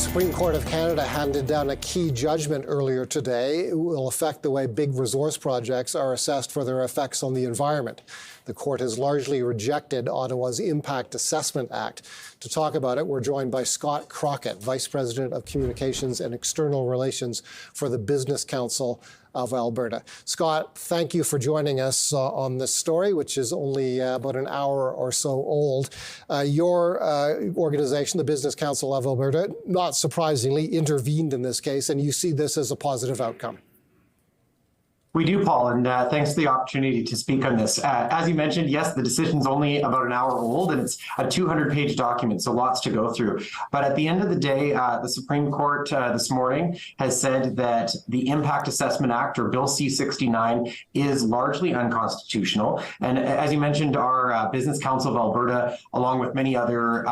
Supreme Court of Canada handed down a key judgment earlier today. It will affect the way big resource projects are assessed for their effects on the environment. The court has largely rejected Ottawa's Impact Assessment Act. To talk about it, we're joined by Scott Crockatt, Vice President of Communications and External Relations for the Business Council of Alberta. Scott, thank you for joining us on this story, which is only about an hour or so old. Your organization, the Business Council of Alberta, not surprisingly, intervened in this case, and you see this as a positive outcome. We do, Paul, and thanks for the opportunity to speak on this. As you mentioned, yes, the decision's only about an hour old, and it's a 200-page document, so lots to go through. But at the end of the day, the Supreme Court this morning has said that the Impact Assessment Act, or Bill C-69, is largely unconstitutional. And as you mentioned, our Business Council of Alberta, along with many other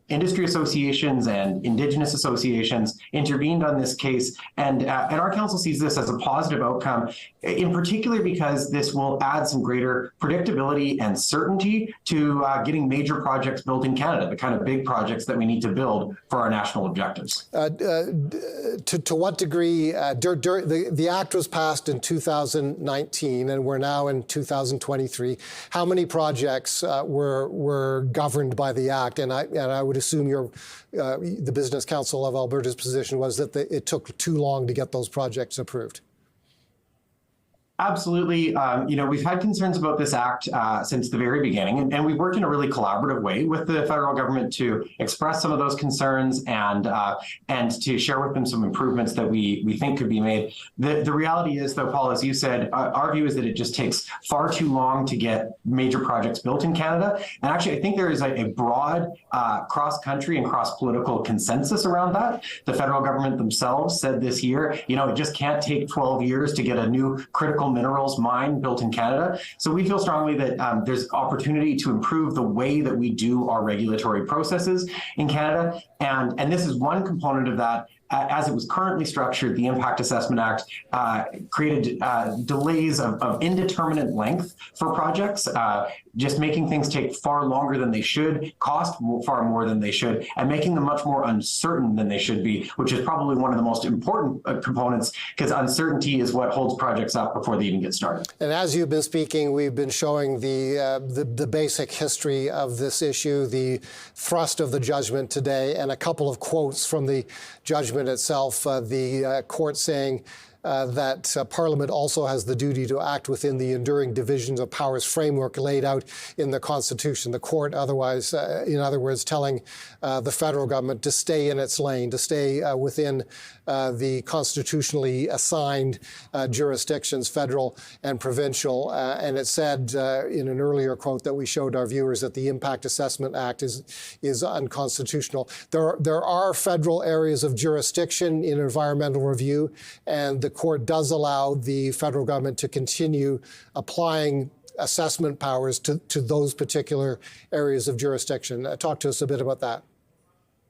industry associations and Indigenous associations, intervened on this case. And our council sees this as a positive outcome, in particular because this will add some greater predictability and certainty to getting major projects built in Canada, the kind of big projects that we need to build for our national objectives. To what degree, the Act was passed in 2019 and we're now in 2023. How many projects were governed by the Act? And I would assume the Business Council of Alberta's position was that it took too long to get those projects approved. Absolutely. We've had concerns about this act since the very beginning, and we've worked in a really collaborative way with the federal government to express some of those concerns and to share with them some improvements that we think could be made. The reality is, though, Paul, as you said, our view is that it just takes far too long to get major projects built in Canada. And actually, I think there is a broad cross-country and cross-political consensus around that. The federal government themselves said this year, it just can't take 12 years to get a new critical minerals mine built in Canada. So we feel strongly that there's opportunity to improve the way that we do our regulatory processes in Canada. And this is one component of that. As it was currently structured, the Impact Assessment Act created delays of indeterminate length for projects, just making things take far longer than they should, cost far more than they should, and making them much more uncertain than they should be, which is probably one of the most important components, because uncertainty is what holds projects up before they even get started. And as you've been speaking, we've been showing the basic history of this issue, the thrust of the judgment today, and a couple of quotes from the judgment itself, the court saying that Parliament also has the duty to act within the enduring divisions of powers framework laid out in the Constitution. The court otherwise, in other words, telling the federal government to stay in its lane, to stay within the constitutionally assigned jurisdictions, federal and provincial. And it said in an earlier quote that we showed our viewers that the Impact Assessment Act is unconstitutional. There are federal areas of jurisdiction in environmental review, and the court does allow the federal government to continue applying assessment powers to those particular areas of jurisdiction. Talk to us a bit about that.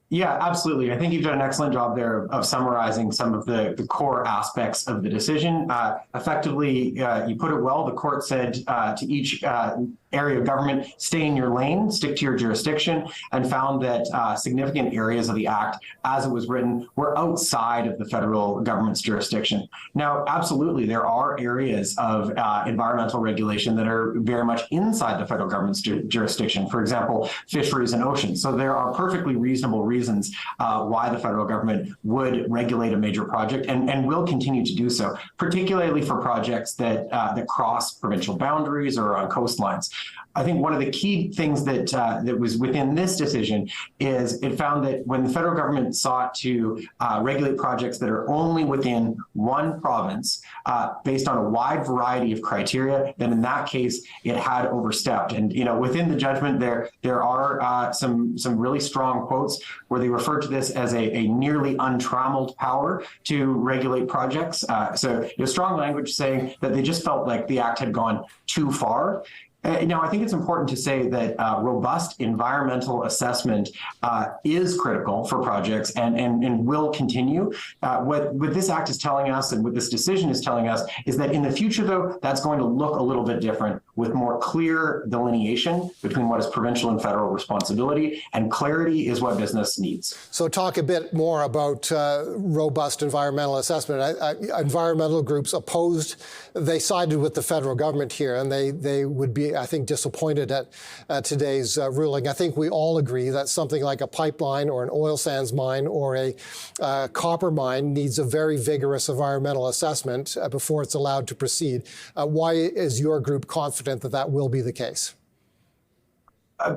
Yeah, absolutely. I think you've done an excellent job there of summarizing some of the core aspects of the decision. Effectively, you put it well. The court said to each area of government, stay in your lane, stick to your jurisdiction, and found that significant areas of the Act, as it was written, were outside of the federal government's jurisdiction. Now, absolutely, there are areas of environmental regulation that are very much inside the federal government's jurisdiction. For example, fisheries and oceans. So there are perfectly reasonable reasons why the federal government would regulate a major project and will continue to do so, particularly for projects that cross provincial boundaries or on coastlines. I think one of the key things that was within this decision is it found that when the federal government sought to regulate projects that are only within one province based on a wide variety of criteria, then in that case it had overstepped. And within the judgment there are some really strong quotes where they refer to this as a nearly untrammeled power to regulate projects. So there's strong language saying that they just felt like the act had gone too far. Now, I think it's important to say that robust environmental assessment is critical for projects and will continue. What this act is telling us and what this decision is telling us is that in the future, though, that's going to look a little bit different. with more clear delineation between what is provincial and federal responsibility, and clarity is what business needs. So talk a bit more about robust environmental assessment. Environmental groups opposed, they sided with the federal government here, and they would be, I think, disappointed at today's ruling. I think we all agree that something like a pipeline or an oil sands mine or a copper mine needs a very vigorous environmental assessment before it's allowed to proceed. Why is your group confident that that will be the case?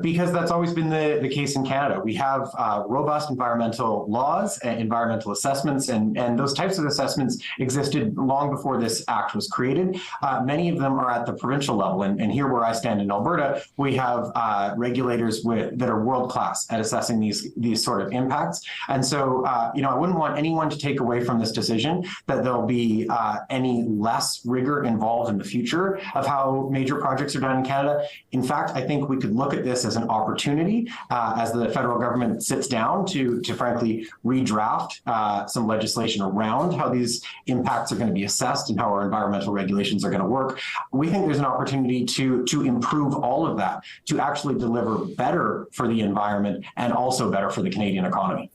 Because that's always been the case in Canada. We have robust environmental laws and environmental assessments, and those types of assessments existed long before this act was created. Many of them are at the provincial level, and here where I stand in Alberta, we have regulators that are world-class at assessing these sort of impacts. And so, I wouldn't want anyone to take away from this decision that there'll be any less rigor involved in the future of how major projects are done in Canada. In fact, I think we could look at this as an opportunity as the federal government sits down to frankly redraft some legislation around how these impacts are going to be assessed and how our environmental regulations are going to work. We think there's an opportunity to improve all of that, to actually deliver better for the environment and also better for the Canadian economy.